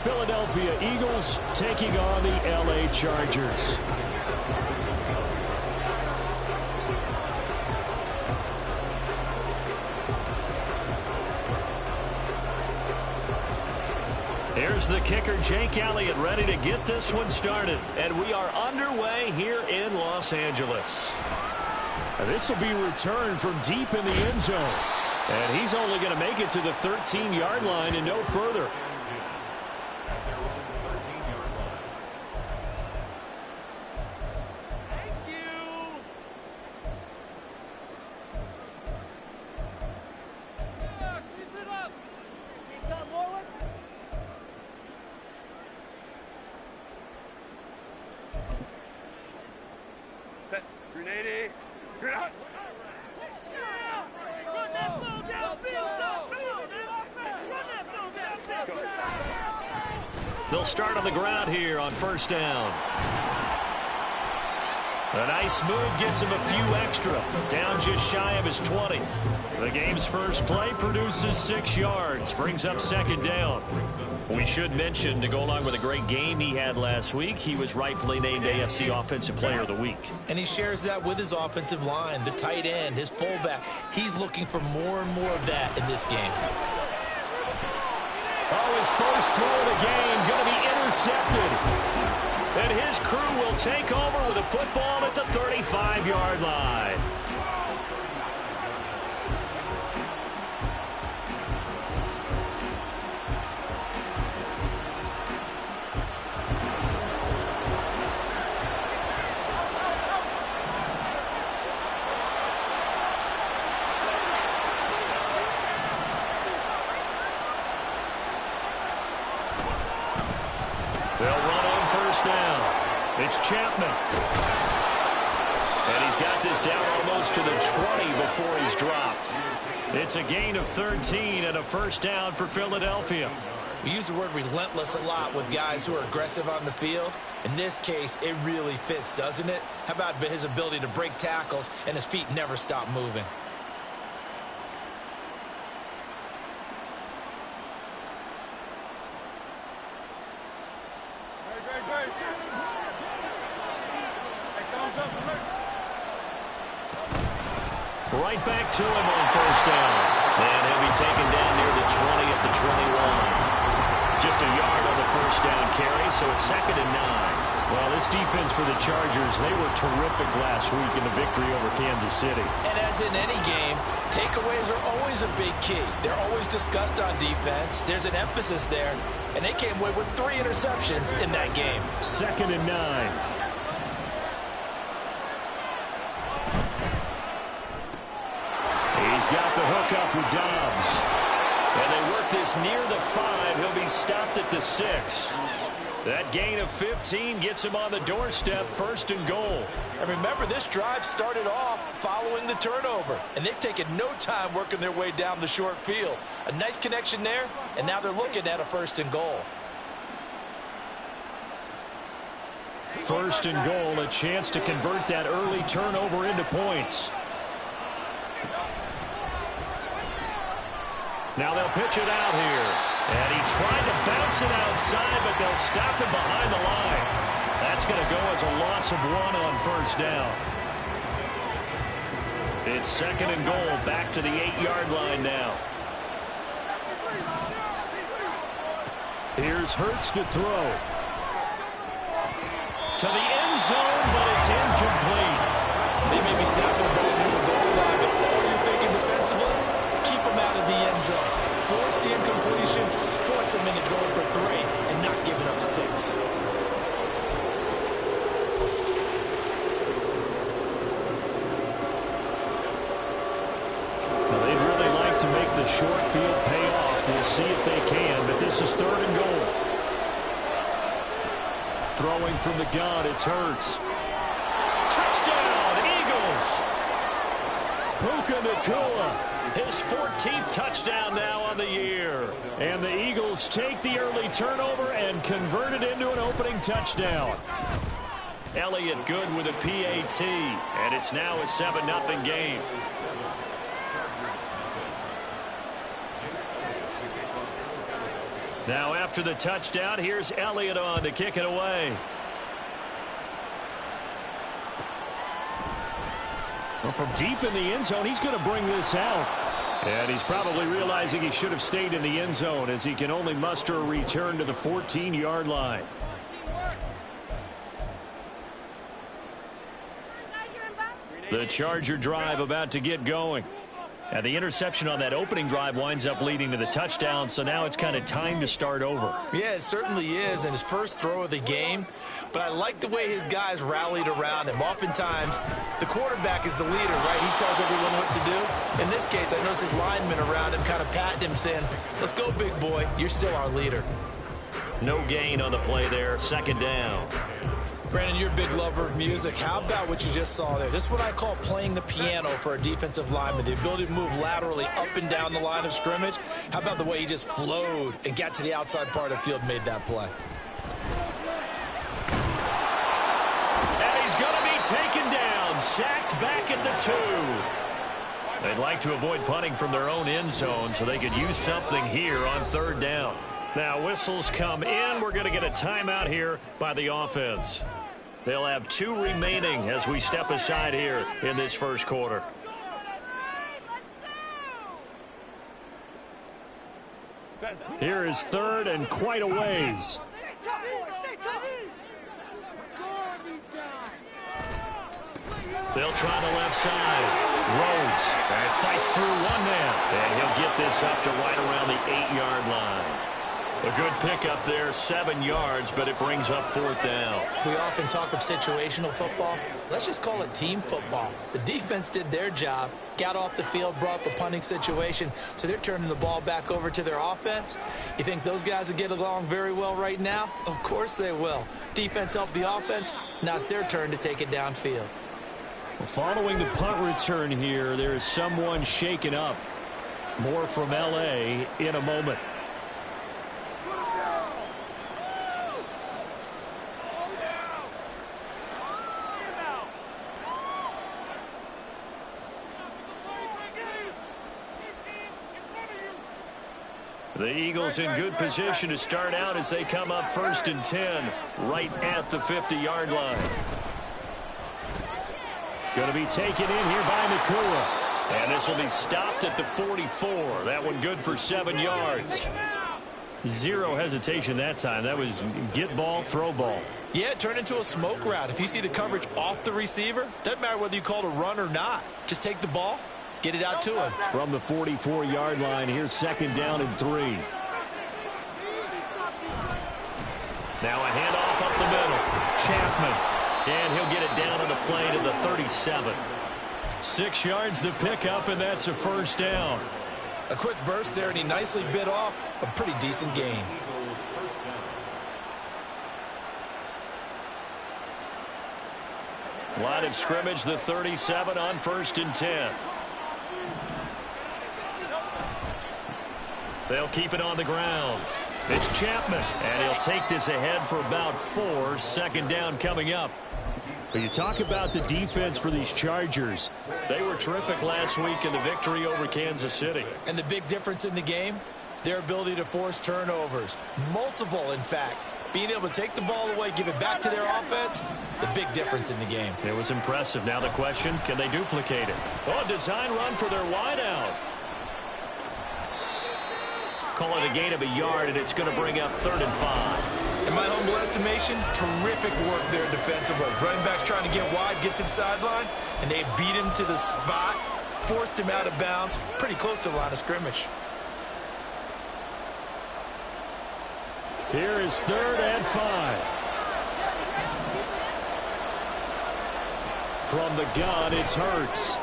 Philadelphia Eagles taking on the LA Chargers. Here's the kicker, Jake Elliott, ready to get this one started. And we are underway here in Los Angeles. This will be returned from deep in the end zone. And he's only going to make it to the 13-yard line and no further. They'll start on the ground here on first down. A nice move gets him a few extra. Down just shy of his 20. The game's first play produces 6 yards. Brings up second down. We should mention, to go along with a great game he had last week, he was rightfully named AFC Offensive Player of the Week. And he shares that with his offensive line, the tight end, his fullback. He's looking for more and more of that in this game. Oh, his first throw of the game going to be intercepted. And his crew will take over with a football at the 35-yard line. They'll run on first down. It's Chapman. And he's got this down almost to the 20 before he's dropped. It's a gain of 13 and a first down for Philadelphia. We use the word relentless a lot with guys who are aggressive on the field. In this case, it really fits, doesn't it? How about his ability to break tackles and his feet never stop moving? Right back to him on first down. And he'll be taken down near the 20 at the 21. Just a yard on the first down carry, so it's 2nd and 9. Well, this defense for the Chargers, they were terrific last week in the victory over Kansas City. And as in any game, takeaways are always a big key. They're always discussed on defense. There's an emphasis there, and they came away with 3 interceptions in that game. 2nd and 9. He's got the hook up with Dobbs. And they work this near the 5. He'll be stopped at the 6. That gain of 15 gets him on the doorstep, 1st and goal. And remember, this drive started off following the turnover. And they've taken no time working their way down the short field. A nice connection there, and now they're looking at a 1st and goal. 1st and goal, a chance to convert that early turnover into points. Now they'll pitch it out here. And he tried to bounce it outside, but they'll stop him behind the line. That's going to go as a loss of 1 on first down. It's 2nd and goal, back to the 8-yard line now. Here's Hurts to throw. To the end zone, but it's incomplete. They may be snapping the ball near the goal line, but all you're thinking defensively, keep them out of the end zone. Force the incompletion, force them into going for 3, and not giving up 6. Now, they'd really like to make the short field pay off. We'll see if they can, but this is 3rd and goal. Throwing from the gun, it's Hurts. Touchdown, Eagles! Puka Nacua. His 14th touchdown now on the year. And the Eagles take the early turnover and convert it into an opening touchdown. Elliott good with a PAT. And it's now a 7-0 game. Now after the touchdown, here's Elliott on to kick it away. Well, from deep in the end zone, he's going to bring this out. And he's probably realizing he should have stayed in the end zone as he can only muster a return to the 14-yard line. The Charger drive about to get going. And the interception on that opening drive winds up leading to the touchdown, so now it's kind of time to start over. Yeah, it certainly is, and his first throw of the game. But I like the way his guys rallied around him. Oftentimes, the quarterback is the leader, right? He tells everyone what to do. In this case, I noticed his linemen around him kind of patting him, saying, let's go, big boy. You're still our leader. No gain on the play there, second down. Brandon, you're a big lover of music. How about what you just saw there? This is what I call playing the piano for a defensive lineman. The ability to move laterally up and down the line of scrimmage. How about the way he just flowed and got to the outside part of the field, made that play? And he's going to be taken down, sacked back at the 2. They'd like to avoid punting from their own end zone so they could use something here on third down. Now whistles come in. We're going to get a timeout here by the offense. They'll have 2 remaining as we step aside here in this first quarter. Here is third and quite a ways. They'll try the left side. Rhodes and fights through one man. And he'll get this up to right around the 8-yard line. A good pickup there, 7 yards, but it brings up fourth down. We often talk of situational football. Let's just call it team football. The defense did their job, got off the field, brought up a punting situation, so they're turning the ball back over to their offense. You think those guys will get along very well right now? Of course they will. Defense helped the offense. Now it's their turn to take it downfield. Well, following the punt return here, there is someone shaken up. More from L.A. in a moment. The Eagles in good position to start out as they come up 1st and 10 right at the 50-yard line. Going to be taken in here by Nakua. And this will be stopped at the 44. That one good for 7 yards. Zero hesitation that time. That was get ball, throw ball. Yeah, it turned into a smoke route. If you see the coverage off the receiver, doesn't matter whether you call it a run or not. Just take the ball. Get it out to him. From the 44-yard line, here's 2nd down and 3. Now a handoff up the middle. Chapman. And he'll get it down on the play to the 37. 6 yards the pickup, and that's a first down. A quick burst there, and he nicely bit off a pretty decent gain. Line of scrimmage, the 37 on 1st and 10. They'll keep it on the ground. It's Chapman, and he'll take this ahead for about 4. 2nd down coming up. But you talk about the defense for these Chargers. They were terrific last week in the victory over Kansas City. And the big difference in the game, their ability to force turnovers. Multiple, in fact. Being able to take the ball away, give it back to their offense, the big difference in the game. It was impressive. Now the question, can they duplicate it? Oh, design run for their wideout. Call it a gain of a yard, and it's going to bring up 3rd and 5. In my humble estimation, terrific work there defensively. Running backs trying to get wide, get to the sideline, and they beat him to the spot, forced him out of bounds, pretty close to the line of scrimmage. Here is 3rd and 5. From the gun, it's Hurts.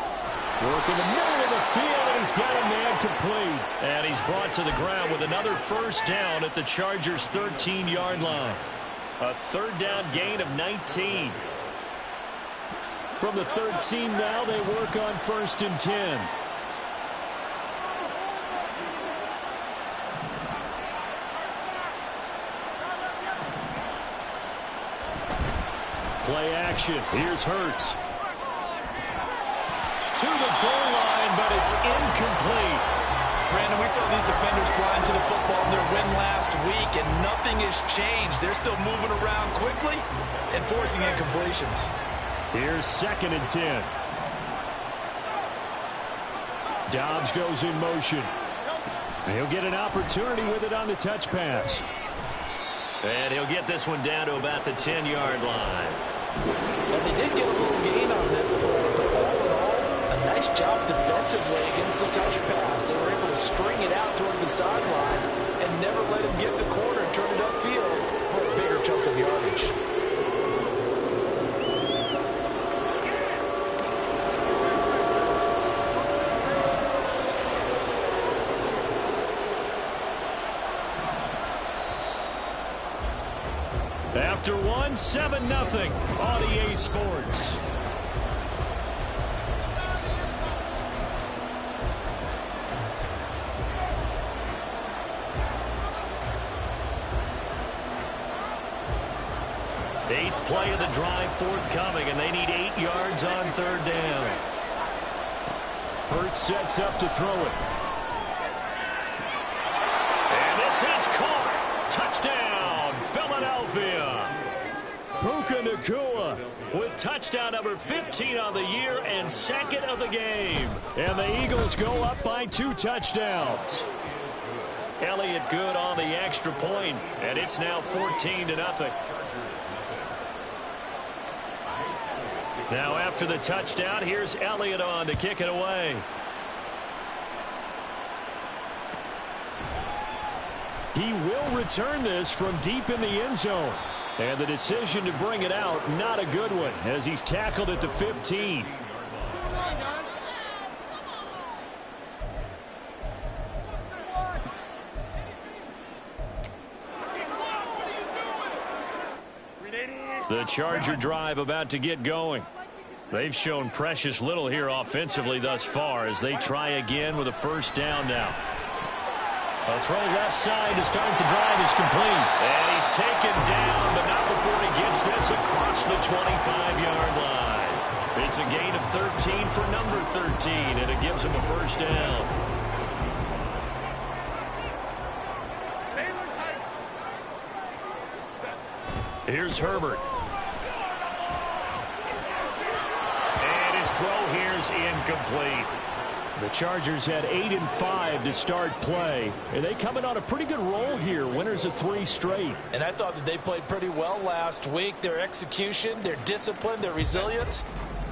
Working the middle of the field, and he's got a man complete. And he's brought to the ground with another first down at the Chargers' 13-yard line. A 3rd down gain of 19. From the 13 now, they work on 1st and 10. Play action. Here's Hurts. To the goal line, but it's incomplete. Brandon, we saw these defenders fly into the football in their win last week, and nothing has changed. They're still moving around quickly and forcing incompletions. Here's 2nd and 10. Dobbs goes in motion. He'll get an opportunity with it on the touch pass. And he'll get this one down to about the 10-yard line. And they did get a little gain on this play, but all in all, a nice job defensively against the touch pass. They were able to string it out towards the sideline and never let him get the corner and turn it upfield for a bigger chunk of yardage. After 7-0 on EA Sports. Eighth play of the drive forthcoming, and they need 8 yards on 3rd down. Hurts sets up to throw it. And this is caught. Touchdown, Philadelphia. Puka Nacua with touchdown number 15 on the year and 2nd of the game. And the Eagles go up by 2 touchdowns. Elliott good on the extra point, and it's now 14-0. Now after the touchdown, here's Elliott on to kick it away. He will return this from deep in the end zone. And the decision to bring it out, not a good one, as he's tackled at the 15. The Charger drive about to get going. They've shown precious little here offensively thus far as they try again with a 1st down now. A throw left side to start the drive is complete. And he's taken down, but not before he gets this across the 25-yard line. It's a gain of 13 for number 13, and it gives him a 1st down. Here's Herbert. And his throw here's incomplete. The Chargers had 8 and 5 to start play, and they coming on a pretty good roll here, winners of 3 straight. And I thought that they played pretty well last week. Their execution, their discipline, their resilience,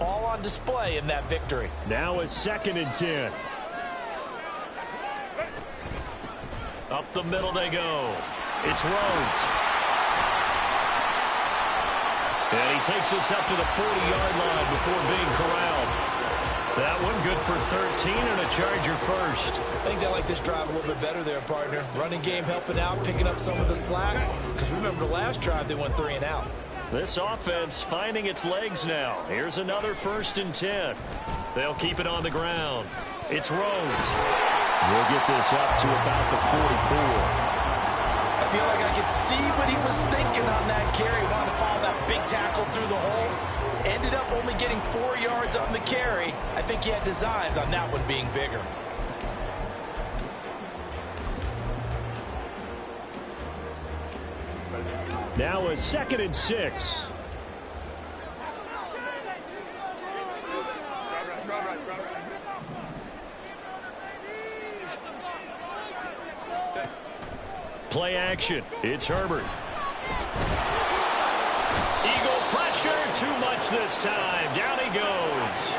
all on display in that victory. Now a 2nd and 10. Up the middle they go. It's Rhodes. And he takes us up to the 40-yard line before being corralled. That one good for 13 and a Charger 1st. I think they like this drive a little bit better there, partner. Running game helping out, picking up some of the slack. Because remember, the last drive they went 3 and out. This offense finding its legs now. Here's another 1st and 10. They'll keep it on the ground. It's Rhodes. We'll get this up to about the 44. I feel like I could see what he was thinking on that carry. Wanted to follow that big tackle through the hole. Ended up only getting 4 yards on the carry. I think he had designs on that one being bigger. Now a 2nd and 6. Play action. It's Herbert. Eagle pressure. Too much this time. Down he goes.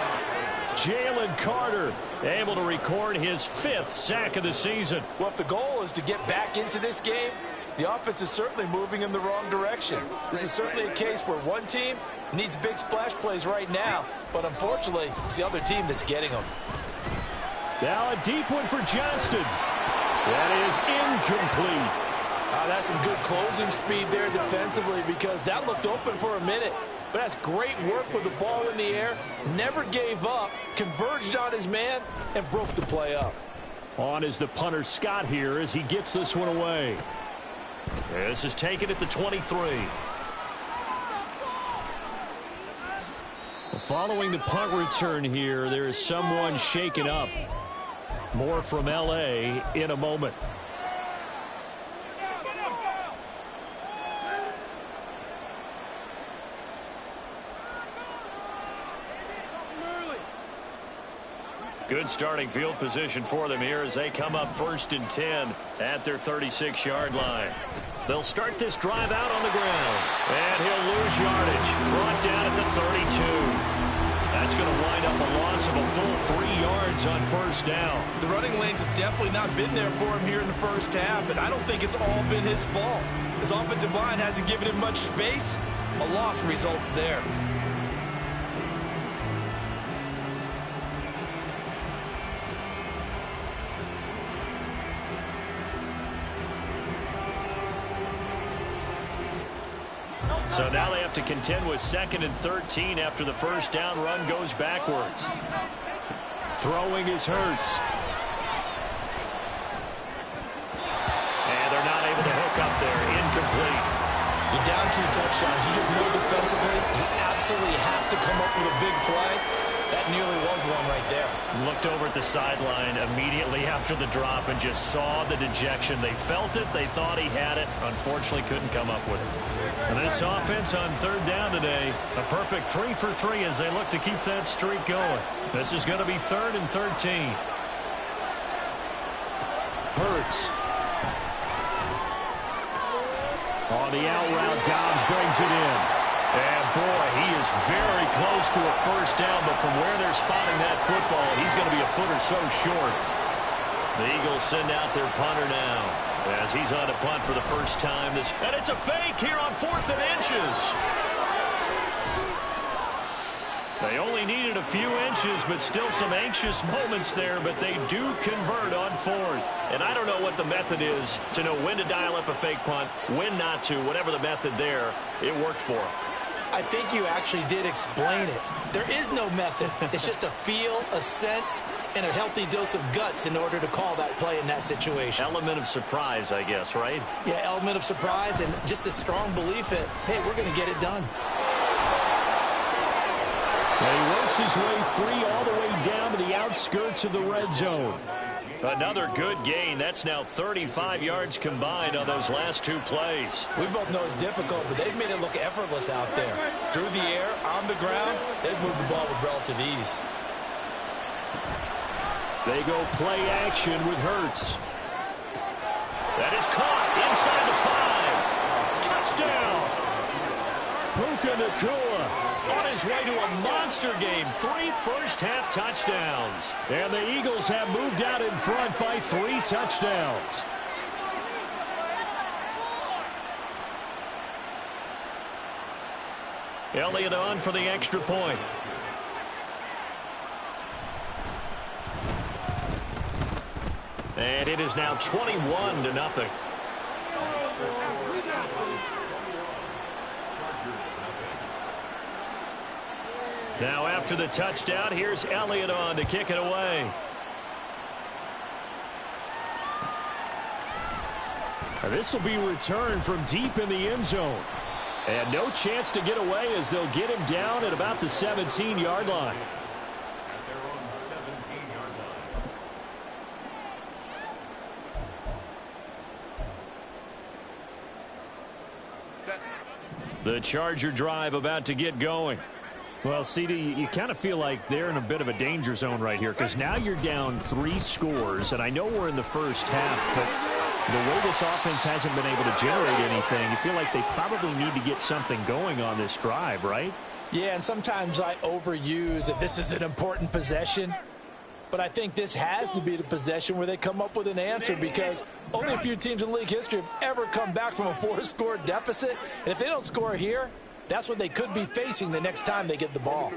Jalen Carter able to record his 5th sack of the season. Well, if the goal is to get back into this game, the offense is certainly moving in the wrong direction. This is certainly a case where one team needs big splash plays right now, but unfortunately, it's the other team that's getting them. Now a deep one for Johnston. That is incomplete. That's some good closing speed there defensively because that looked open for a minute. But that's great work with the ball in the air. Never gave up, converged on his man, and broke the play up. On is the punter Scott here as he gets this one away. This is taken at the 23. Following the punt return here, there is someone shaken up. More from L.A. in a moment. Good starting field position for them here as they come up 1st and 10 at their 36-yard line. They'll start this drive out on the ground. And he'll lose yardage. Brought down at the 32. That's going to wind up a loss of a full 3 yards on 1st down. The running lanes have definitely not been there for him here in the first half, and I don't think it's all been his fault. His offensive line hasn't given him much space. A loss results there. So now they have to contend with 2nd and 13 after the 1st down run goes backwards. Throwing is Hurts. And they're not able to hook up there. Incomplete. You're down 2 touchdowns. You just know defensively you absolutely have to come up with a big play. That nearly was one right there. Looked over at the sideline immediately after the drop and just saw the dejection. They felt it. They thought he had it. Unfortunately, couldn't come up with it. And this offense on 3rd down today, a perfect 3 for 3 as they look to keep that streak going. This is going to be 3rd and 13. Hurts. On the out route, Dobbs brings it in. And, boy, he is very close to a 1st down, but from where they're spotting that football, he's going to be a foot or so short. The Eagles send out their punter now as he's on to punt for the 1st time. And it's a fake here on 4th and inches. They only needed a few inches, but still some anxious moments there, but they do convert on 4th. And I don't know what the method is to know when to dial up a fake punt, when not to, whatever the method there, it worked for them. I think you actually did explain it. There is no method. It's just a feel, a sense, and a healthy dose of guts in order to call that play in that situation. Element of surprise, I guess, right? Yeah, element of surprise and just a strong belief in, hey, we're going to get it done. And he works his way free all the way down to the outskirts of the red zone. Another good gain. That's now 35 yards combined on those last 2 plays. We both know it's difficult, but they've made it look effortless out there. Through the air, on the ground, they've moved the ball with relative ease. They go play action with Hurts. That is caught inside the 5. Touchdown. Puka Nacua on his way to a monster game. 3 first-half touchdowns. And the Eagles have moved out in front by 3 touchdowns. Elliott on for the extra point. And it is now 21-0. Now after the touchdown, here's Elliott on to kick it away. This will be returned from deep in the end zone. And no chance to get away as they'll get him down at about the 17-yard line. The Charger drive about to get going. Well, CD, you kind of feel like they're in a bit of a danger zone right here because now you're down 3 scores, and I know we're in the first half, but the way this offense hasn't been able to generate anything, you feel like they probably need to get something going on this drive, right? Yeah, and sometimes I overuse if this is an important possession, but I think this has to be the possession where they come up with an answer because only a few teams in league history have ever come back from a 4-score deficit, and if they don't score here, that's what they could be facing the next time they get the ball.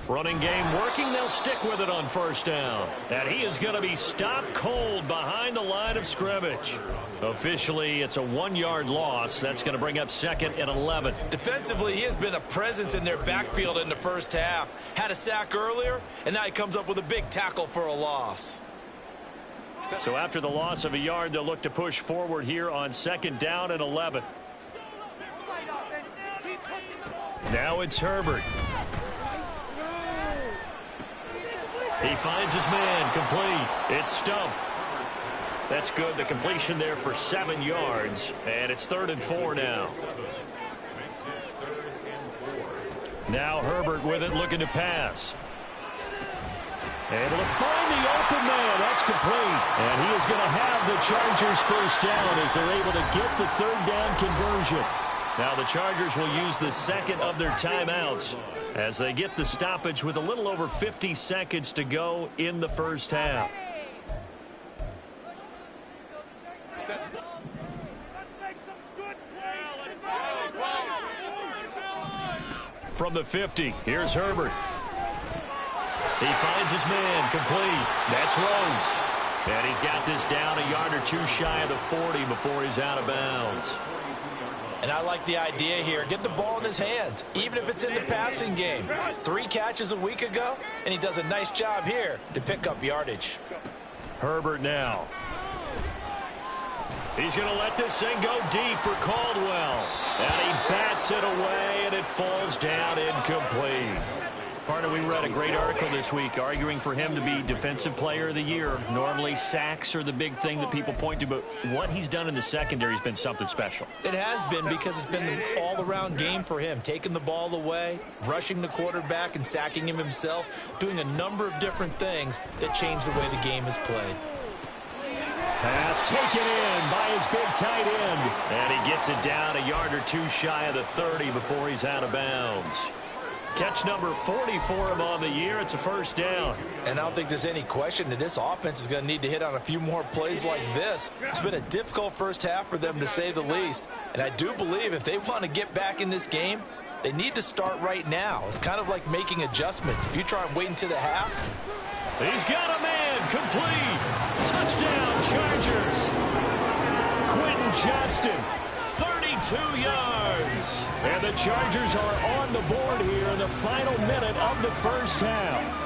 Running game working. They'll stick with it on 1st down. And he is going to be stopped cold behind the line of scrimmage. Officially, it's a 1-yard loss. That's going to bring up 2nd and 11. Defensively, he has been a presence in their backfield in the first half. Had a sack earlier, and now he comes up with a big tackle for a loss. So after the loss of a yard, they'll look to push forward here on 2nd down and 11. Now it's Herbert. He finds his man, complete. It's Stump. That's good. The completion there for 7 yards. And it's 3rd and 4 now. Now Herbert with it, looking to pass. Able to find the open man. That's complete. And he is going to have the Chargers first down as they're able to get the 3rd down conversion. Now the Chargers will use the second of their timeouts as they get the stoppage with a little over 50 seconds to go in the first half. From the 50, here's Herbert. He finds his man, complete. That's Rhodes. And he's got this down a yard or two shy of the 40 before he's out of bounds. And I like the idea here. Get the ball in his hands, even if it's in the passing game. 3 catches a week ago, and he does a nice job here to pick up yardage. Herbert now. He's going to let this thing go deep for Caldwell. And he bats it away, and it falls down incomplete. Partner, we read a great article this week arguing for him to be Defensive Player of the Year. Normally, sacks are the big thing that people point to, but what he's done in the secondary has been something special. It has been, because it's been an all-around game for him, taking the ball away, rushing the quarterback and sacking him himself, doing a number of different things that change the way the game is played. Pass taken in by his big tight end, and he gets it down a yard or two shy of the 30 before he's out of bounds. Catch number 40 for him on the year. It's a first down. And I don't think there's any question that this offense is going to need to hit on a few more plays like this. It's been a difficult first half for them, to say the least. And I do believe if they want to get back in this game, they need to start right now. It's kind of like making adjustments. If you try and wait until the half. He's got a man, complete. Touchdown, Chargers. Quentin Johnston. 32 yards. And the Chargers are on the board here in the final minute of the first half.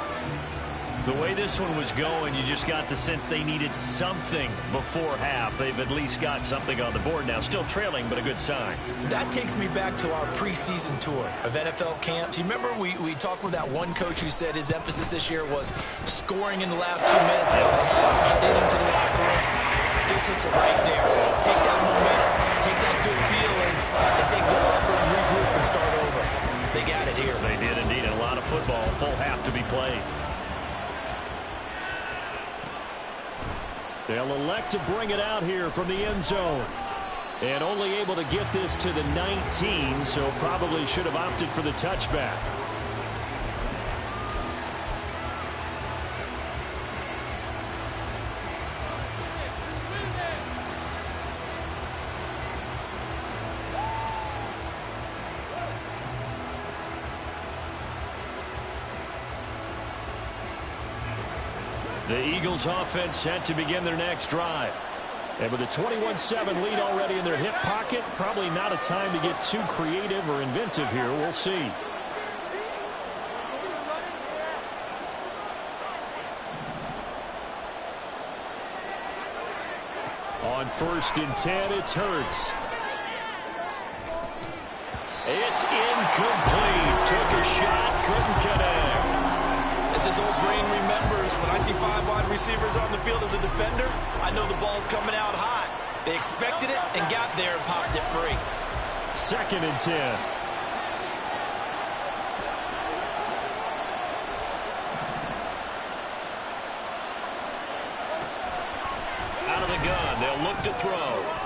The way this one was going, you just got the sense they needed something before half. They've at least got something on the board now. Still trailing, but a good sign. That takes me back to our preseason tour of NFL camps. You remember we talked with that one coach who said his emphasis this year was scoring in the last 2 minutes of the half, heading into the locker room. This hits it right there. Take that momentum, take that good feeling, and take the locker room, regroup, and start over. They got it here. They did indeed. A lot of football, full half to be played. They'll elect to bring it out here from the end zone. And only able to get this to the 19, so probably should have opted for the touchback. The Eagles offense set to begin their next drive. And with a 21-7 lead already in their hip pocket, probably not a time to get too creative or inventive here. We'll see. On 1st and 10, it's Hurts. It's incomplete. Took a shot, couldn't connect. As his old brain remembers, when I see 5 wide receivers on the field as a defender, I know the ball's coming out high. They expected it and got there and popped it free. 2nd and 10. Out of the gun, they'll look to throw.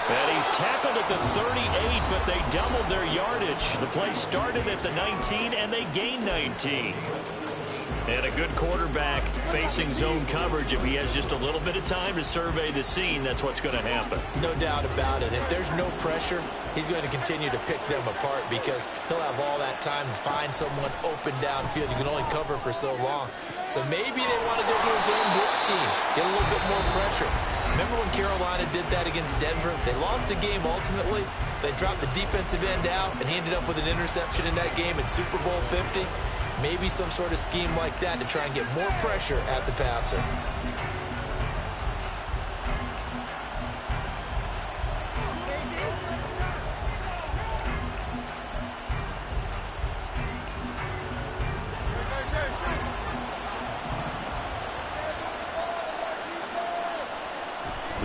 And he's tackled at the 38, but they doubled their yardage. The play started at the 19, and they gained 19. And a good quarterback facing zone coverage. If he has just a little bit of time to survey the scene, that's what's going to happen. No doubt about it. If there's no pressure, he's going to continue to pick them apart because he'll have all that time to find someone open downfield. You can only cover for so long. So maybe they want to go to a zone blitz scheme, get a little bit more pressure. Remember when Carolina did that against Denver? They lost the game ultimately. They dropped the defensive end out, and he ended up with an interception in that game in Super Bowl 50. Maybe some sort of scheme like that to try and get more pressure at the passer.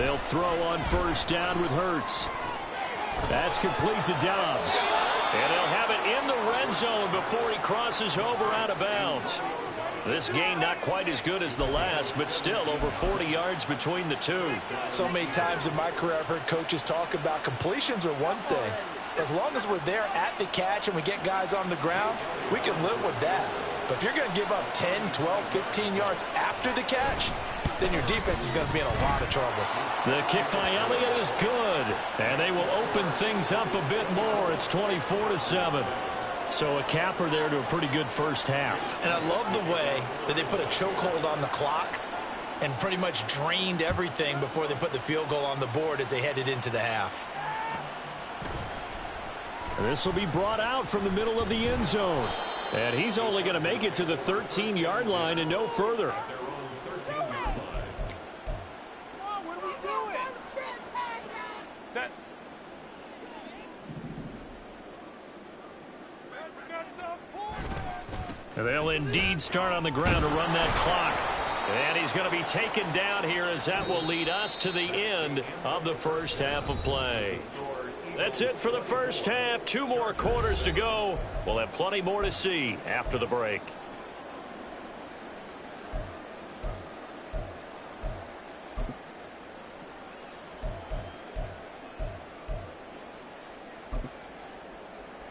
They'll throw on first down with Hurts. That's complete to Dobbs. And they'll have it in the red zone before he crosses over out of bounds. This game not quite as good as the last, but still over 40 yards between the two. So many times in my career I've heard coaches talk about completions are one thing. As long as we're there at the catch and we get guys on the ground, we can live with that. But if you're going to give up 10, 12, 15 yards after the catch, then your defense is going to be in a lot of trouble. The kick by Elliott is good, and they will open things up a bit more. It's 24-7. So a capper there to a pretty good first half. And I love the way that they put a chokehold on the clock and pretty much drained everything before they put the field goal on the board as they headed into the half. This will be brought out from the middle of the end zone. And he's only going to make it to the 13-yard line and no further. What are we doing? Set. And they'll indeed start on the ground to run that clock. And he's going to be taken down here as that will lead us to the end of the first half of play. That's it for the first half. 2 more quarters to go. We'll have plenty more to see after the break.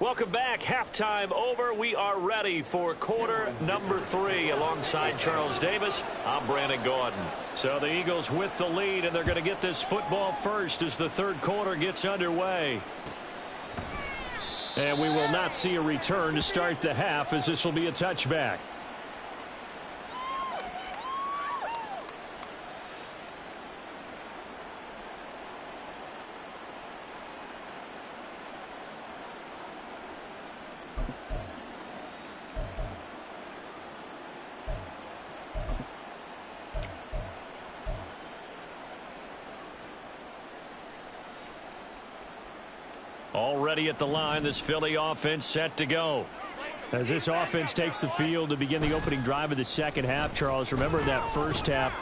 Welcome back. Halftime over. We are ready for quarter number 3. Alongside Charles Davis, I'm Brandon Gordon. So the Eagles with the lead, and they're going to get this football first as the third quarter gets underway. And we will not see a return to start the half, as this will be a touchback. Already at the line, this Philly offense set to go. As this offense takes the field to begin the opening drive of the second half, Charles, remember that first half,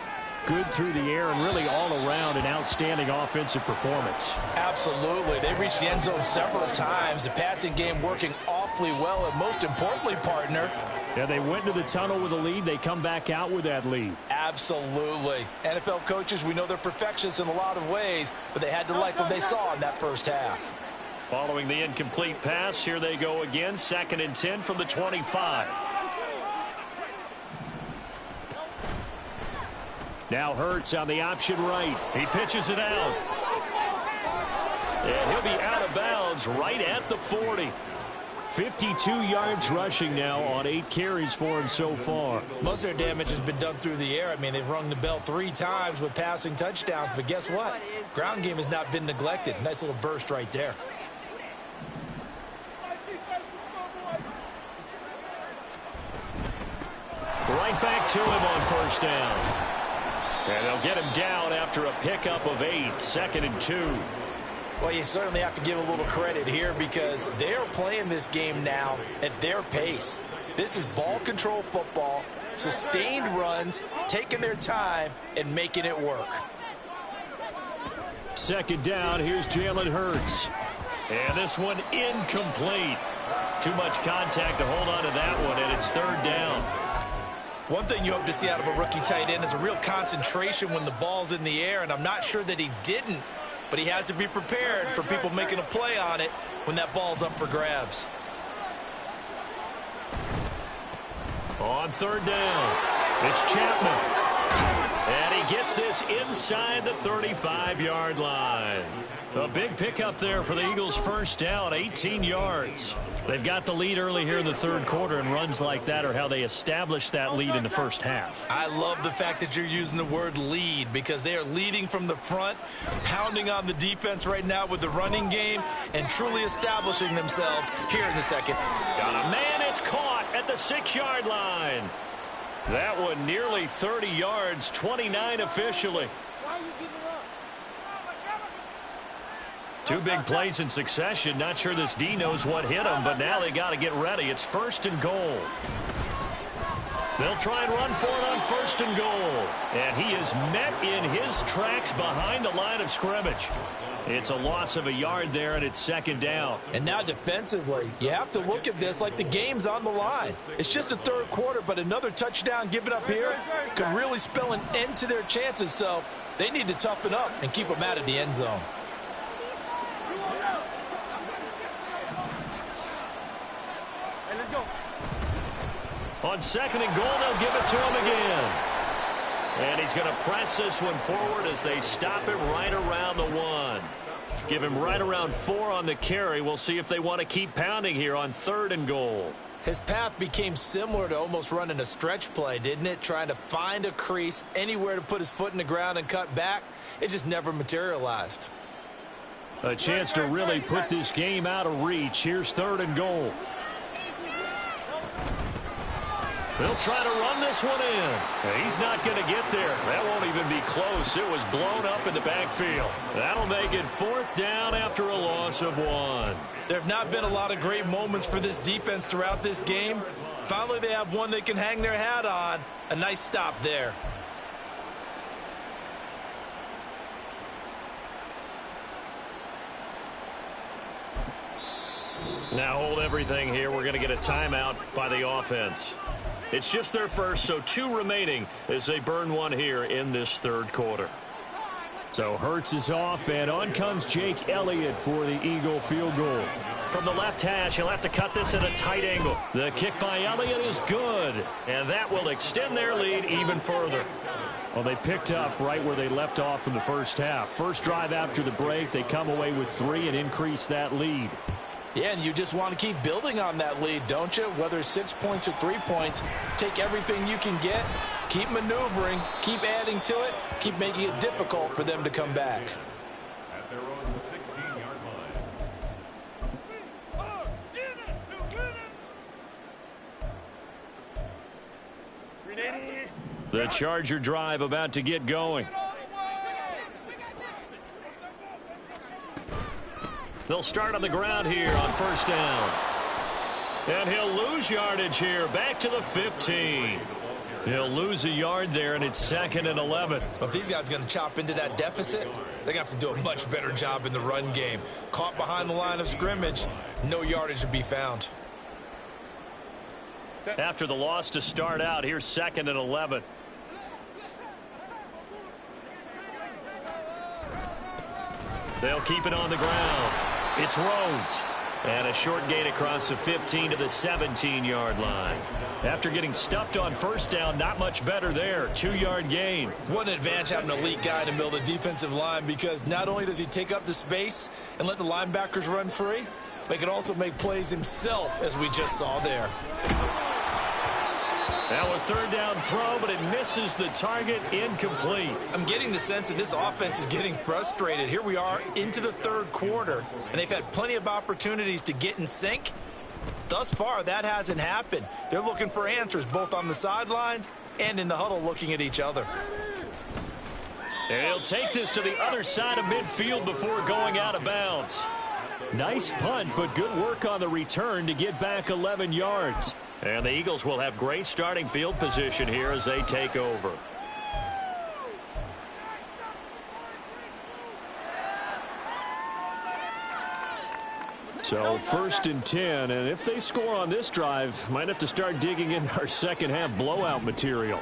good through the air and really all around an outstanding offensive performance. Absolutely. They reached the end zone several times. The passing game working awfully well, and most importantly, partner, yeah, they went into the tunnel with a lead. They come back out with that lead. Absolutely. NFL coaches, we know they're perfectionists in a lot of ways, but they had to like what they saw in that first half. Following the incomplete pass, here they go again. 2nd and 10 from the 25. Now Hurts on the option right. He pitches it out. And he'll be out of bounds right at the 40. 52 yards rushing now on 8 carries for him so far. Most of their damage has been done through the air. I mean, they've rung the bell 3 times with passing touchdowns, but guess what? Ground game has not been neglected. Nice little burst right there. Right back to him on first down. And they'll get him down after a pickup of 8. 2nd and 2. Well, you certainly have to give a little credit here because they are playing this game now at their pace. This is ball control football, sustained runs, taking their time, and making it work. 2nd down, here's Jalen Hurts. And this one incomplete. Too much contact to hold on to that one, and it's 3rd down. One thing you hope to see out of a rookie tight end is a real concentration when the ball's in the air, and I'm not sure that he didn't, but he has to be prepared for people making a play on it when that ball's up for grabs. On 3rd down, it's Chapman. And he gets this inside the 35-yard line. A big pickup there for the Eagles' first down, 18 yards. They've got the lead early here in the 3rd quarter, and runs like that are how they established that lead in the first half. I love the fact that you're using the word lead because they are leading from the front, pounding on the defense right now with the running game, and truly establishing themselves here in the second. Got a man, it's caught at the 6-yard line. That one nearly 30 yards, 29 officially. Two big plays in succession. Not sure this D knows what hit him, but now they got to get ready. It's 1st and goal. They'll try and run for it on 1st and goal. And he is met in his tracks behind the line of scrimmage. It's a loss of a yard there, and it's 2nd down. And now defensively, you have to look at this like the game's on the line. It's just the 3rd quarter, but another touchdown given up here could really spell an end to their chances. So they need to toughen up and keep them out of the end zone. On 2nd and goal, they'll give it to him again. And he's going to press this one forward as they stop him right around the 1. Give him right around 4 on the carry. We'll see if they want to keep pounding here on 3rd and goal. His path became similar to almost running a stretch play, didn't it? Trying to find a crease, anywhere to put his foot in the ground and cut back. It just never materialized. A chance to really put this game out of reach. Here's 3rd and goal. They'll try to run this one in. He's not going to get there. That won't even be close. It was blown up in the backfield. That'll make it 4th down after a loss of 1. There have not been a lot of great moments for this defense throughout this game. Finally, they have one they can hang their hat on. A nice stop there. Now hold everything here. We're going to get a timeout by the offense. It's just their first, so 2 remaining as they burn 1 here in this 3rd quarter. So Hurts is off, and on comes Jake Elliott for the Eagle field goal. From the left hash, he'll have to cut this at a tight angle. The kick by Elliott is good, and that will extend their lead even further. Well, they picked up right where they left off in the first half. First drive after the break, they come away with 3 and increase that lead. Yeah, and you just want to keep building on that lead, don't you? Whether it's 6 points or 3 points, take everything you can get, keep maneuvering, keep adding to it, keep making it difficult for them to come back. At their own 16-yard line. The Charger drive about to get going. They'll start on the ground here on 1st down. And he'll lose yardage here, back to the 15. He'll lose a yard there, and it's 2nd and 11. But if these guys are going to chop into that deficit, they're going to have to do a much better job in the run game. Caught behind the line of scrimmage, no yardage to be found. After the loss to start out, here's 2nd and 11. They'll keep it on the ground. It's Rhodes. And a short gain across the 15 to the 17-yard line. After getting stuffed on 1st down, not much better there. 2-yard gain. What an advantage having an elite guy in the middle of the defensive line, because not only does he take up the space and let the linebackers run free, but he can also make plays himself, as we just saw there. Now a 3rd down throw, but it misses the target, incomplete. I'm getting the sense that this offense is getting frustrated. Here we are into the 3rd quarter, and they've had plenty of opportunities to get in sync. Thus far, that hasn't happened. They're looking for answers both on the sidelines and in the huddle looking at each other. And he'll take this to the other side of midfield before going out of bounds. Nice punt, but good work on the return to get back 11 yards. And the Eagles will have great starting field position here as they take over. So 1st and 10, and if they score on this drive, might have to start digging in our second half blowout material.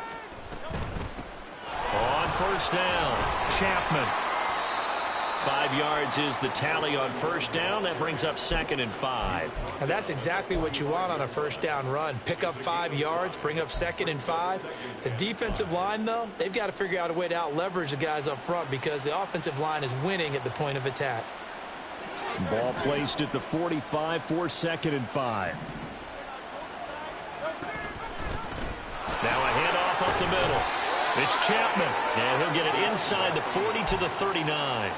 On 1st down, Chapman. 5 yards is the tally on 1st down. That brings up 2nd and 5. And that's exactly what you want on a 1st down run. Pick up 5 yards, bring up 2nd and 5. The defensive line, though, they've got to figure out a way to out-leverage the guys up front because the offensive line is winning at the point of attack. Ball placed at the 45 for 2nd and 5. Now a handoff up the middle. It's Chapman, and he'll get it inside the 40 to the 39.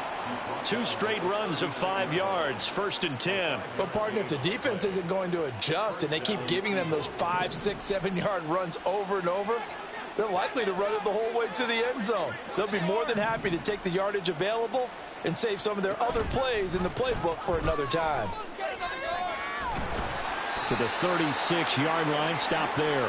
2 straight runs of 5 yards, 1st and 10. But, partner, if the defense isn't going to adjust and they keep giving them those 5, 6, 7-yard runs over and over, they're likely to run it the whole way to the end zone. They'll be more than happy to take the yardage available and save some of their other plays in the playbook for another time. To the 36-yard line, stop there.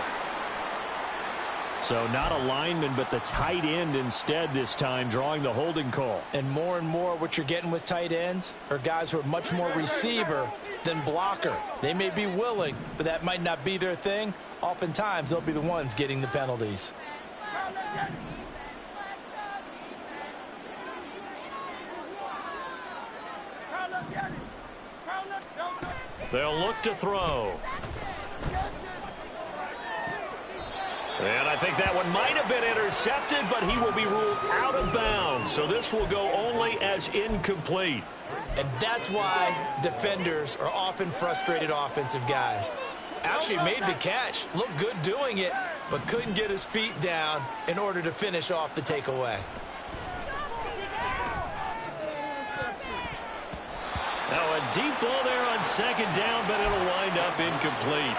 So not a lineman, but the tight end instead this time, drawing the holding call. And more what you're getting with tight ends are guys who are much more receiver than blocker. They may be willing, but that might not be their thing. Oftentimes, they'll be the ones getting the penalties. They'll look to throw. And I think that one might have been intercepted, but he will be ruled out of bounds. So this will go only as incomplete. And that's why defenders are often frustrated offensive guys. Actually made the catch, looked good doing it, but couldn't get his feet down in order to finish off the takeaway. Now a deep ball there on second down, but it'll wind up incomplete.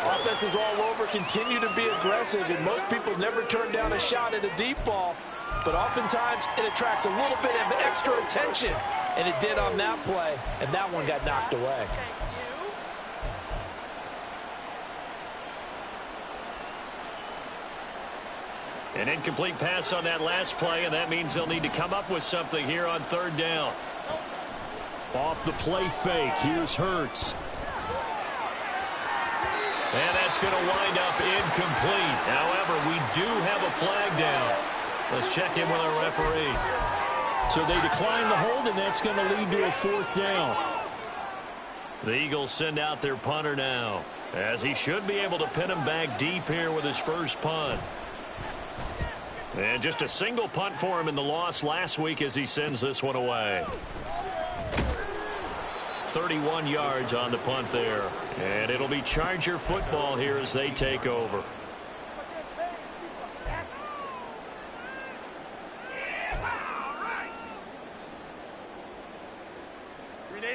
Offenses all over continue to be aggressive, and most people never turn down a shot at a deep ball. But oftentimes, it attracts a little bit of extra attention. And it did on that play, and that one got knocked away. An incomplete pass on that last play, and that means they'll need to come up with something here on third down. Off the play fake, here's Hurts. And that's going to wind up incomplete. However, we do have a flag down. Let's check in with our referee. So they decline the hold, and that's going to lead to a fourth down. The Eagles send out their punter now, as he should be able to pin him back deep here with his first punt. And just a single punt for him in the loss last week as he sends this one away. 31 yards on the punt there. And it'll be Charger football here as they take over.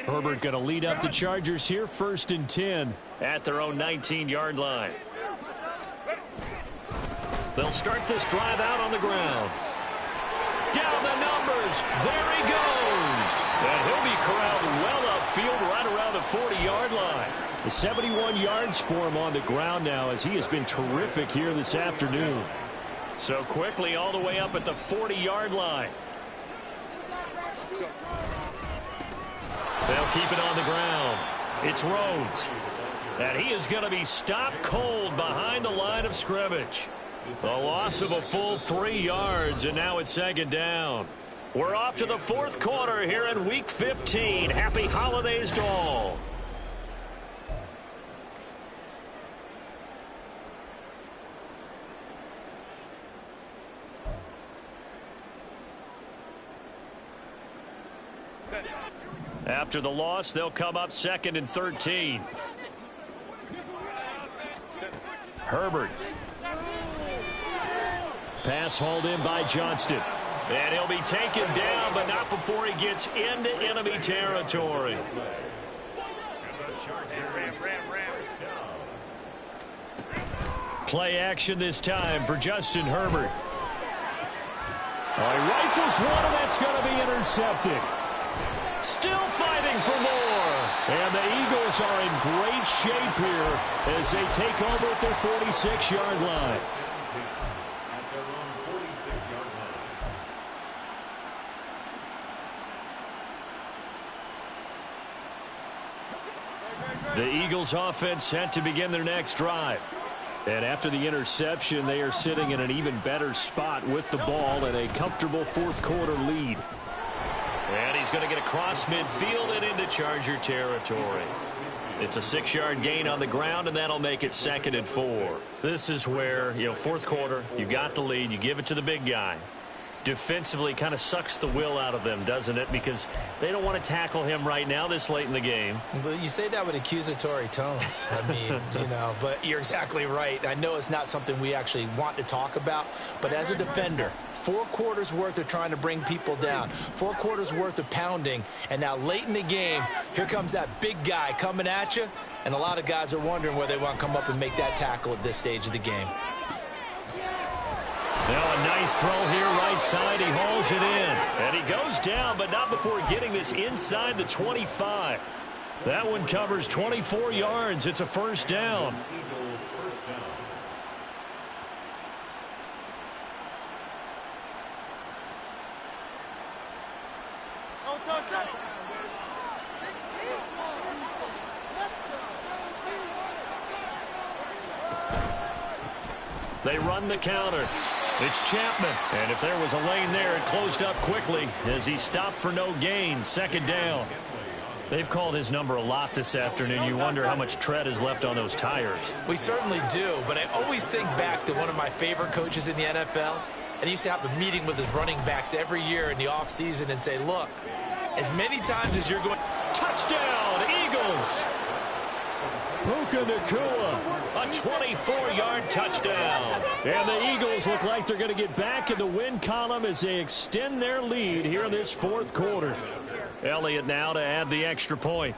Herbert going to lead up the Chargers here, 1st and 10 at their own 19-yard line. They'll start this drive out on the ground. Down the numbers. There he goes. And he'll be corralled well upfield right around the 40-yard line. The 71 yards for him on the ground now as he has been terrific here this afternoon. So quickly all the way up at the 40-yard line. They'll keep it on the ground. It's Rhodes. And he is going to be stopped cold behind the line of scrimmage. A loss of a full 3 yards, and now it's 2nd down. We're off to the 4th quarter here in Week 15. Happy holidays to all. After the loss, they'll come up 2nd and 13. Herbert. Pass hauled in by Johnston. And he'll be taken down, but not before he gets into enemy territory. Play action this time for Justin Herbert. He rifles one, and that's going to be intercepted. Still fighting for more. And the Eagles are in great shape here as they take over at their 46-yard line. The Eagles offense set to begin their next drive. And after the interception, they are sitting in an even better spot with the ball and a comfortable 4th quarter lead. And he's going to get across midfield and into Charger territory. It's a 6-yard gain on the ground, and that'll make it 2nd and 4. This is where, 4th quarter, you got the lead, you give it to the big guy. Defensively kind of sucks the will out of them, doesn't it? Because they don't want to tackle him right now this late in the game. Well, you say that with accusatory tones. I mean, but you're exactly right. I know it's not something we actually want to talk about, but as a defender, 4 quarters worth of trying to bring people down, 4 quarters worth of pounding, and now late in the game, here comes that big guy coming at you, and a lot of guys are wondering whether they want to come up and make that tackle at this stage of the game. Now a nice throw here right side. He hauls it in. And he goes down, but not before getting this inside the 25. That one covers 24 yards. It's a 1st down. They run the counter. It's Chapman. And if there was a lane there, it closed up quickly as he stopped for no gain. Second down. They've called his number a lot this afternoon. You wonder how much tread is left on those tires. We certainly do, but I always think back to one of my favorite coaches in the NFL. And he used to have a meeting with his running backs every year in the offseason and say, look, as many times as you're going... Touchdown, Eagles! Puka Nacua, a 24-yard touchdown. And the Eagles look like they're going to get back in the win column as they extend their lead here in this fourth quarter. Elliott now to add the extra point.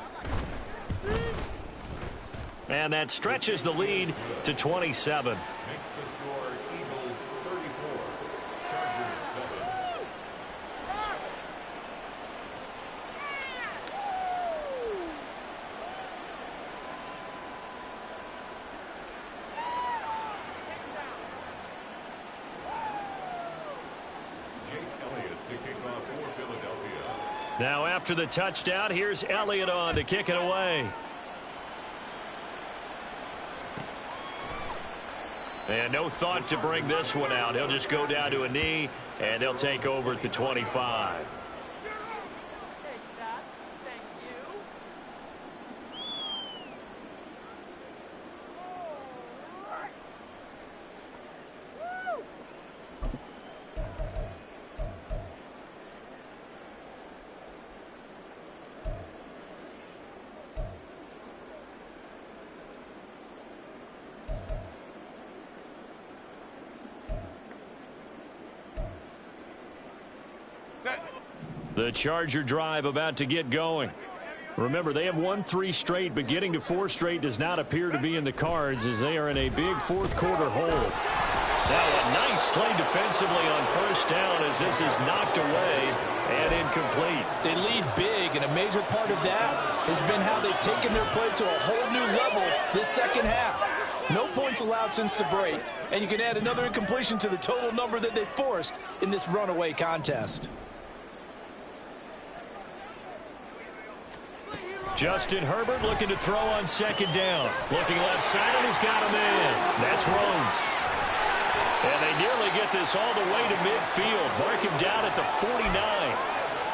And that stretches the lead to 27. Makes the score Eagles 34, Chargers 7. Jake Elliott to kick off for Philadelphia. Now after the touchdown, here's Elliott on to kick it away. And no thought to bring this one out. He'll just go down to a knee, and they'll take over at the 25. The Charger drive about to get going. Remember, they have won 3 straight, but getting to 4 straight does not appear to be in the cards as they are in a big fourth quarter hole. Now a nice play defensively on first down as this is knocked away and incomplete. They lead big, and a major part of that has been how they've taken their play to a whole new level this second half. No points allowed since the break, and you can add another incompletion to the total number that they forced in this runaway contest. Justin Herbert looking to throw on second down. Looking left side, and he's got a man. That's Rhodes. And they nearly get this all the way to midfield. Mark him down at the 49.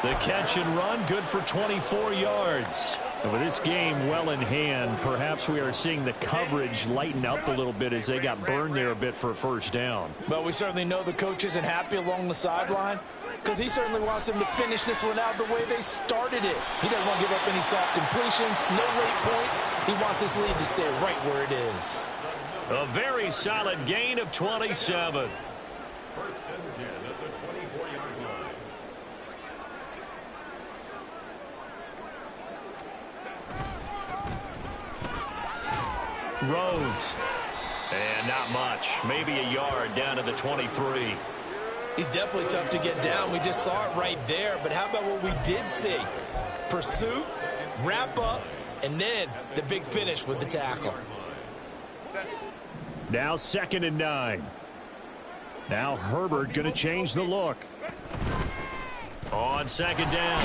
The catch and run, good for 24 yards. And with this game well in hand, perhaps we are seeing the coverage lighten up a little bit as they got burned there a bit for a first down. But we certainly know the coach isn't happy along the sideline because he certainly wants them to finish this one out the way they started it. He doesn't want to give up any soft completions, no late points. He wants his lead to stay right where it is. A very solid gain of 27. First and 10 at the 24-yard line. Rhodes. And not much. Maybe a yard down to the 23. He's definitely tough to get down. We just saw it right there. But how about what we did see? Pursuit, wrap up, and then the big finish with the tackle. Now 2nd and 9. Now Herbert going to change the look. On second down,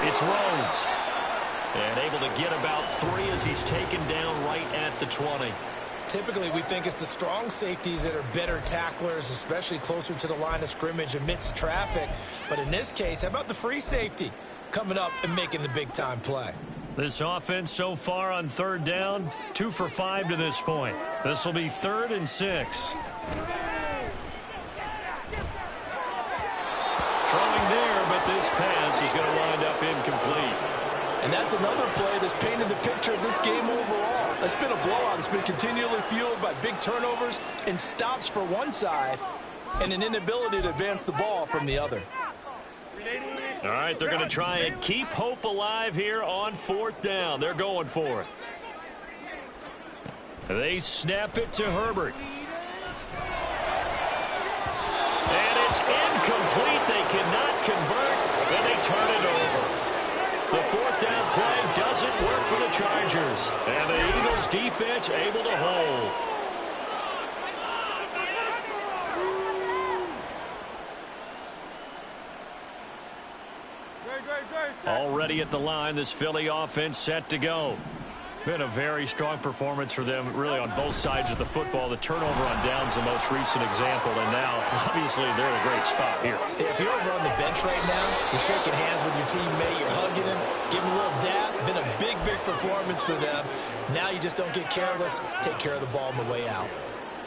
it's Rhodes. And able to get about 3 as he's taken down right at the 20. Typically, we think it's the strong safeties that are better tacklers, especially closer to the line of scrimmage amidst traffic. But in this case, how about the free safety coming up and making the big-time play? This offense so far on third down, 2 for 5 to this point. This will be 3rd and 6. Throwing there, but this pass is going to wind up incomplete. And that's another play that's painted the picture of this game overall. It's been a blowout. It's been continually fueled by big turnovers and stops for one side and an inability to advance the ball from the other. All right, they're going to try and keep hope alive here on 4th down. They're going for it. They snap it to Herbert. And it's incomplete. They cannot convert, and they turn it over. The 4th down play doesn't work for the Chargers. And the Eagles defense able to hold. Already at the line, this Philly offense set to go. Been a very strong performance for them, really, on both sides of the football. The turnover on downs the most recent example, and now, obviously, they're in a great spot here. If you're over on the bench right now, you're shaking hands with your teammate, you're hugging him, giving him a little dap. Been a big, big performance for them. Now you just don't get careless. Take care of the ball on the way out.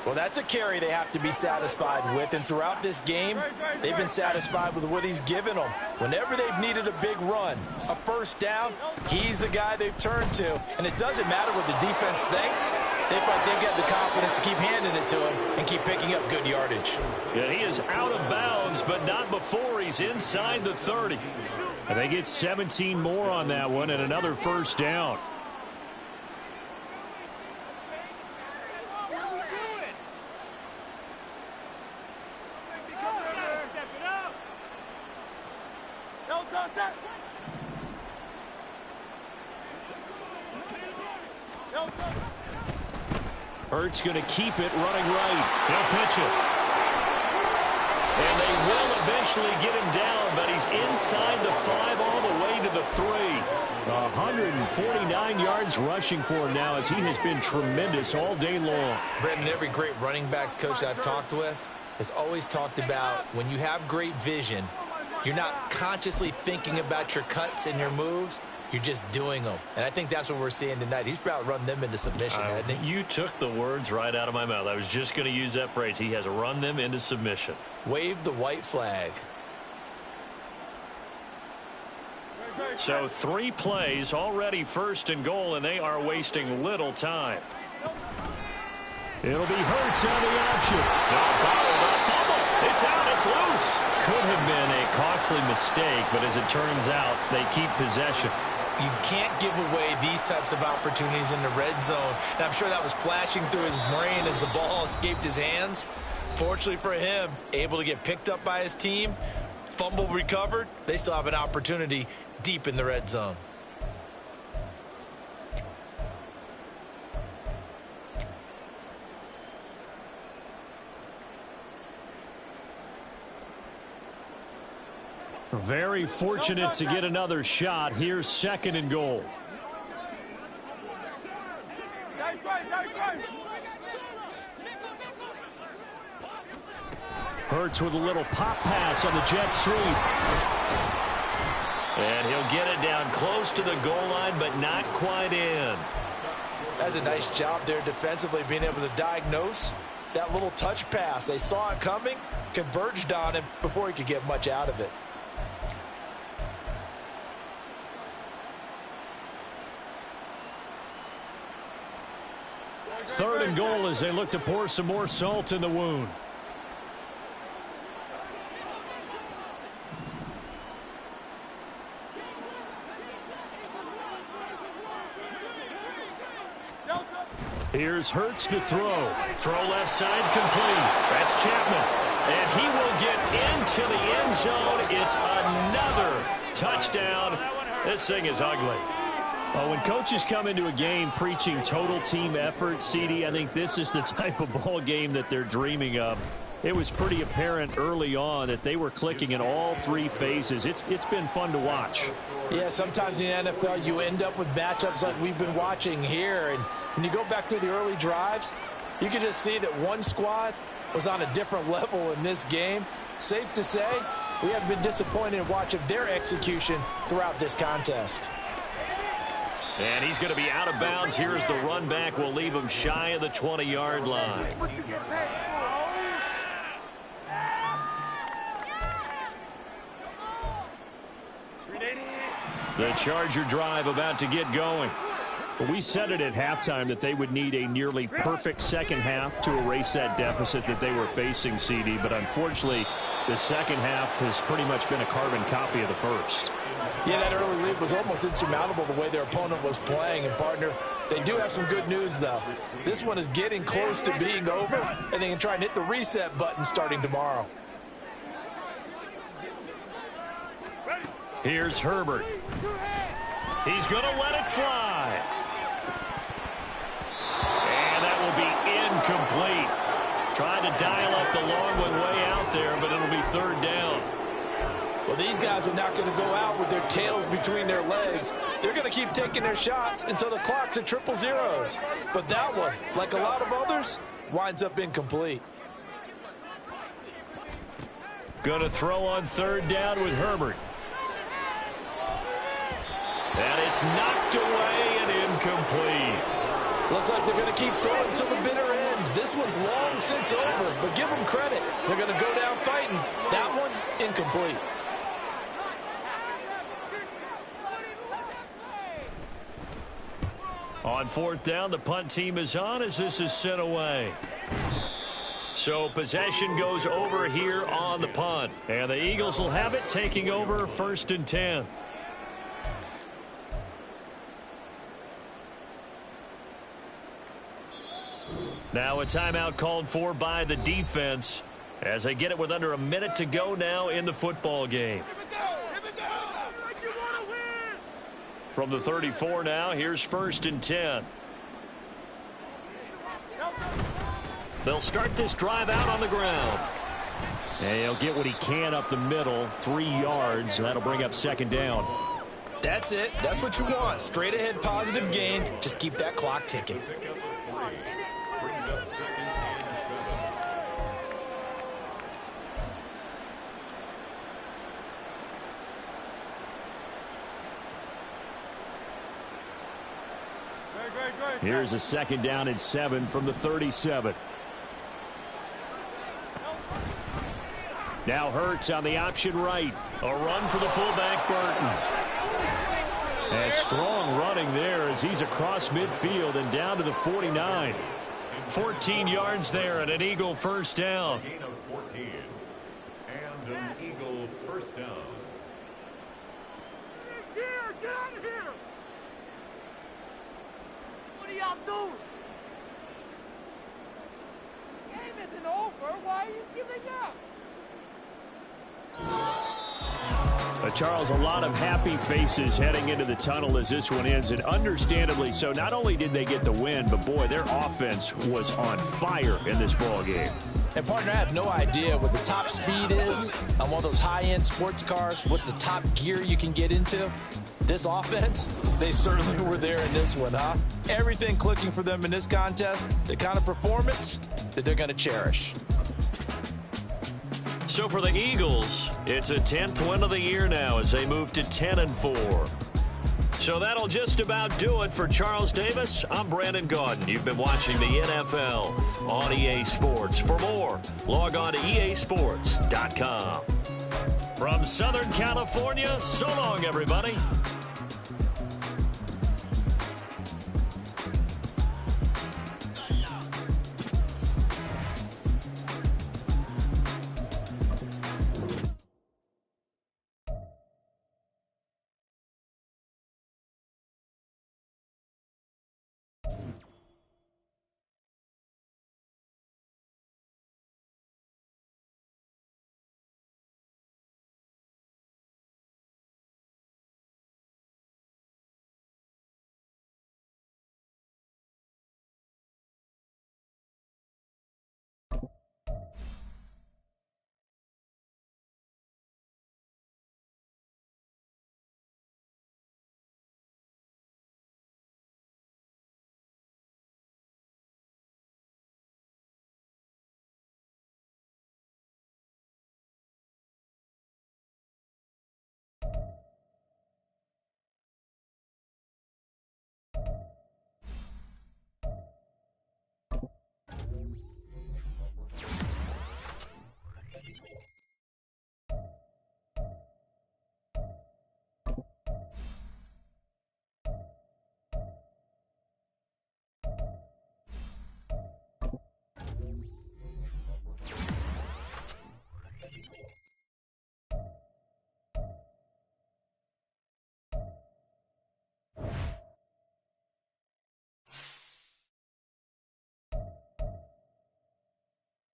Well, that's a carry they have to be satisfied with, and throughout this game, they've been satisfied with what he's given them. Whenever they've needed a big run, a first down, he's the guy they've turned to. And it doesn't matter what the defense thinks. They feel like they've got the confidence to keep handing it to him and keep picking up good yardage. Yeah, he is out of bounds, but not before he's inside the 30. And they get 17 more on that one and another first down. Hurts going to keep it running right. He'll pitch it. And they will eventually get him down, but he's inside the 5 all the way to the 3. 149 yards rushing for him now, as he has been tremendous all day long. Brendan, every great running backs coach I've talked with has always talked about when you have great vision, you're not consciously thinking about your cuts and your moves. You're just doing them. And I think that's what we're seeing tonight. He's about to run them into submission, hasn't he? You took the words right out of my mouth. I was just going to use that phrase. He has run them into submission. Wave the white flag. So 3 plays, already first and goal, and they are wasting little time. It'll be Hurts on the option. No foul, no fumble. It's out, it's loose. Could have been a costly mistake, but as it turns out, they keep possession. You can't give away these types of opportunities in the red zone. And I'm sure that was flashing through his brain as the ball escaped his hands. Fortunately for him, able to get picked up by his team, fumble recovered. They still have an opportunity deep in the red zone. Very fortunate to get another shot. Here's second and goal. Hurts with a little pop pass on the jet sweep. And he'll get it down close to the goal line, but not quite in. That's a nice job there defensively, being able to diagnose that little touch pass. They saw it coming, converged on him before he could get much out of it. Third and goal as they look to pour some more salt in the wound. Here's Hurts to throw. Throw left side complete. That's Chapman. And he will get into the end zone. It's another touchdown. This thing is ugly. Well, when coaches come into a game preaching total team effort, CD, I think this is the type of ball game that they're dreaming of. It was pretty apparent early on that they were clicking in all 3 phases. It's been fun to watch. Yeah, sometimes in the NFL you end up with matchups like we've been watching here. And when you go back through the early drives, you can just see that one squad was on a different level in this game. Safe to say, we have been disappointed in watching their execution throughout this contest. And he's going to be out of bounds. Here's the run back. We'll leave him shy of the 20-yard line. The Charger drive about to get going. Well, we said it at halftime that they would need a nearly perfect second half to erase that deficit that they were facing, CD. But unfortunately, the second half has pretty much been a carbon copy of the first. Yeah, that early lead was almost insurmountable the way their opponent was playing. And, partner, they do have some good news, though. This one is getting close to being over, and they can try and hit the reset button starting tomorrow. Here's Herbert. He's going to let it fly. And that will be incomplete. Trying to dial up the long one way out there, but it'll be third down. Well, these guys are not going to go out with their tails between their legs. They're going to keep taking their shots until the clock's at 0-0. But that one, like a lot of others, winds up incomplete. Going to throw on third down with Herbert. And it's knocked away and incomplete. Looks like they're going to keep throwing till the bitter end. This one's long since over, but give them credit. They're going to go down fighting. That one, incomplete. On fourth down, the punt team is on as this is sent away. So possession goes over here on the punt. And the Eagles will have it, taking over 1st and 10. Now a timeout called for by the defense as they get it with under a minute to go now in the football game. From the 34 now, here's 1st and 10. They'll start this drive out on the ground. And he'll get what he can up the middle, 3 yards. That'll bring up 2nd down. That's it. That's what you want. Straight ahead positive gain. Just keep that clock ticking. Brings up 2nd and 7. Here's a 2nd down and 7 from the 37. Now Hurts on the option right. A run for the fullback Burton. And strong running there as he's across midfield and down to the 49. 14 yards there and an Eagle 1st down. Gain of 14. And an Eagle 1st down. Get out of here! What are y'all doing? The game isn't over. Why are you giving up? Charles, a lot of happy faces heading into the tunnel as this one ends, and understandably so. Not only did they get the win, but boy, their offense was on fire in this ball game. And partner, I have no idea what the top speed is on one of those high-end sports cars. What's the top gear you can get into? This offense, they certainly were there in this one, huh? Everything clicking for them in this contest, the kind of performance that they're going to cherish. So for the Eagles, it's a 10th win of the year now as they move to 10-4. So that'll just about do it for Charles Davis. I'm Brandon Gaudin. You've been watching the NFL on EA Sports. For more, log on to easports.com. From Southern California, so long, everybody.